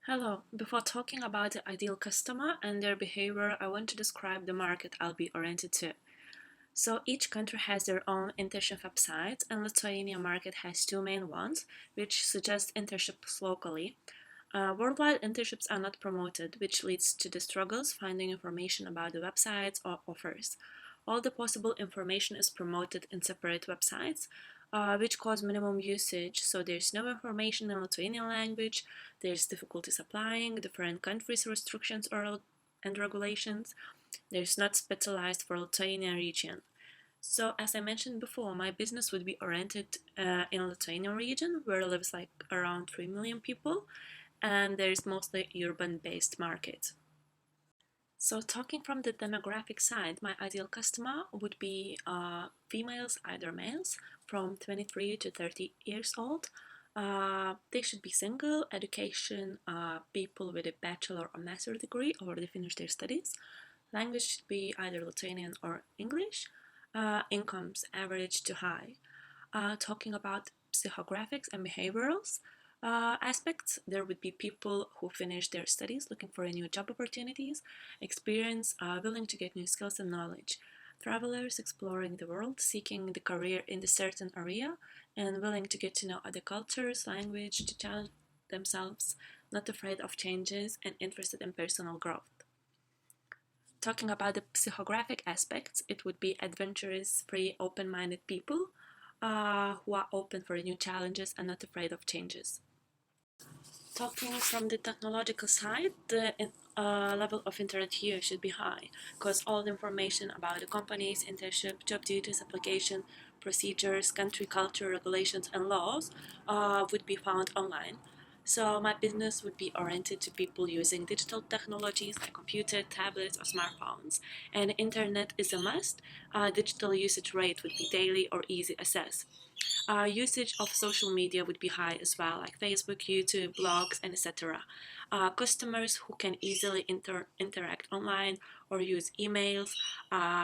Hello. Before talking about the ideal customer and their behavior, I want to describe the market I'll be oriented to. So each country has their own internship websites, and Lithuania market has two main ones, which suggest internships locally. Worldwide internships are not promoted, which leads to the struggles finding information about the websites or offers. All the possible information is promoted in separate websites, which cause minimum usage. So there's no information in Lithuanian language, there's difficulties applying different countries' restrictions and regulations. There's not specialized for Lithuania region. So as I mentioned before, my business would be oriented in Lithuania region, where lives like around 3 million people, and there's mostly urban-based market. So talking from the demographic side, my ideal customer would be females, either males, from 23 to 30 years old. They should be single, education, people with a bachelor or master degree, or they finished their studies. Language should be either Lithuanian or English. Incomes average to high. Talking about psychographics and behaviorals aspects, there would be people who finish their studies looking for new job opportunities, experience, willing to get new skills and knowledge, travelers exploring the world, seeking the career in a certain area, and willing to get to know other cultures, language, to challenge themselves, not afraid of changes, and interested in personal growth. Talking about the psychographic aspects, it would be adventurous, free, open-minded people who are open for new challenges and not afraid of changes. Talking from the technological side, the level of internet use should be high because all the information about the company's internship, job duties, application, procedures, country culture, regulations, and laws would be found online. So my business would be oriented to people using digital technologies like computer, tablets, or smartphones. And internet is a must. Digital usage rate would be daily or easy access. Usage of social media would be high as well, like Facebook, YouTube, blogs, and etc. Customers who can easily interact online or use emails,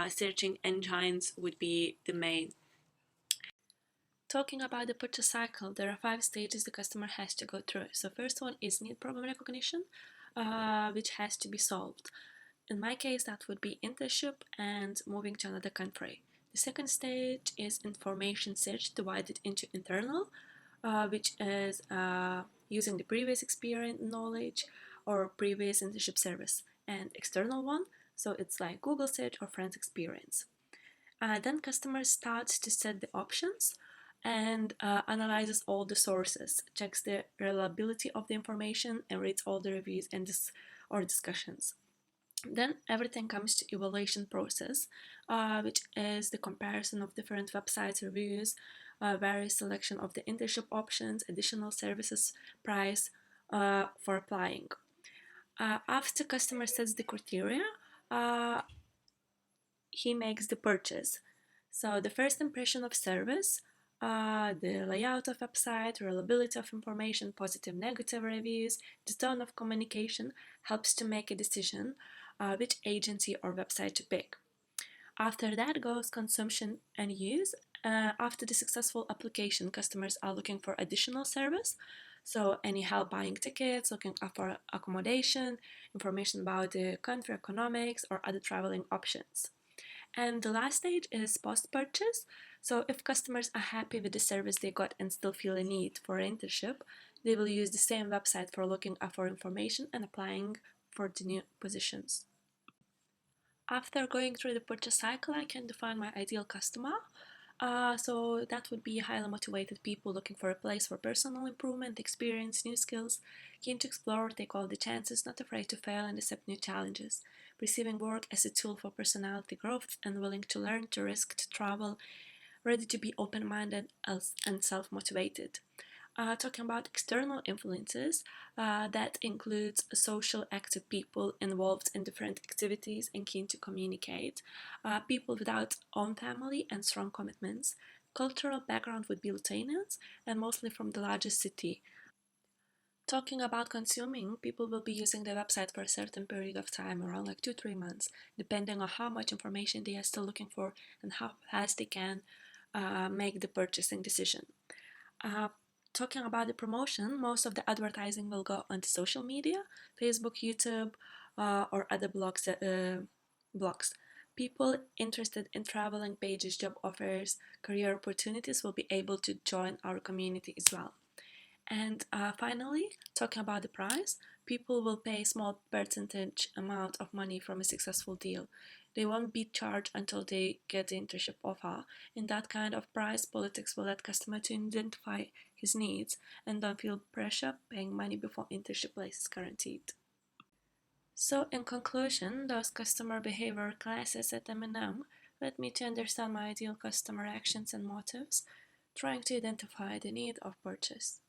searching engines would be the main. Talking about the purchase cycle, there are 5 stages the customer has to go through. So first one is need problem recognition, which has to be solved. In my case, that would be internship and moving to another country. The second stage is information search divided into internal, which is using the previous experience knowledge or previous internship service, and external one, so it's like Google search or friends experience. Then customer starts to set the options and analyzes all the sources, checks the reliability of the information, and reads all the reviews and or discussions. Then everything comes to evaluation process, which is the comparison of different websites reviews, various selection of the internship options, additional services, price for applying. After customer sets the criteria, uh, he makes the purchase. So the first impression of service, the layout of website, reliability of information, positive, negative reviews, the tone of communication helps to make a decision which agency or website to pick. After that goes consumption and use. After the successful application, customers are looking for additional service. So any help buying tickets, looking for accommodation, information about the country economics or other traveling options. And the last stage is post-purchase. So if customers are happy with the service they got and still feel a need for an internship, they will use the same website for looking for information and applying for the new positions. After going through the purchase cycle, I can define my ideal customer. So that would be highly motivated people looking for a place for personal improvement, experience, new skills, keen to explore, take all the chances, not afraid to fail and accept new challenges, perceiving work as a tool for personality growth and willing to learn, to risk, to travel, ready to be open-minded and self-motivated. Talking about external influences, that includes social active people involved in different activities and keen to communicate, people without own family and strong commitments. Cultural background would be Lithuanians and mostly from the largest city. Talking about consuming, people will be using the website for a certain period of time, around like 2-3 months, depending on how much information they are still looking for and how fast they can make the purchasing decision. Uh, talking about the promotion, most of the advertising will go onto social media, Facebook, YouTube, or other blogs. People interested in traveling pages, job offers, career opportunities will be able to join our community as well. And finally, talking about the price, people will pay a small percentage amount of money from a successful deal. They won't be charged until they get the internship offer. In that kind of price, politics will let customer to identify his needs and don't feel pressure paying money before internship place is guaranteed. So in conclusion, those customer behavior classes at M&M led me to understand my ideal customer actions and motives, trying to identify the need of purchase.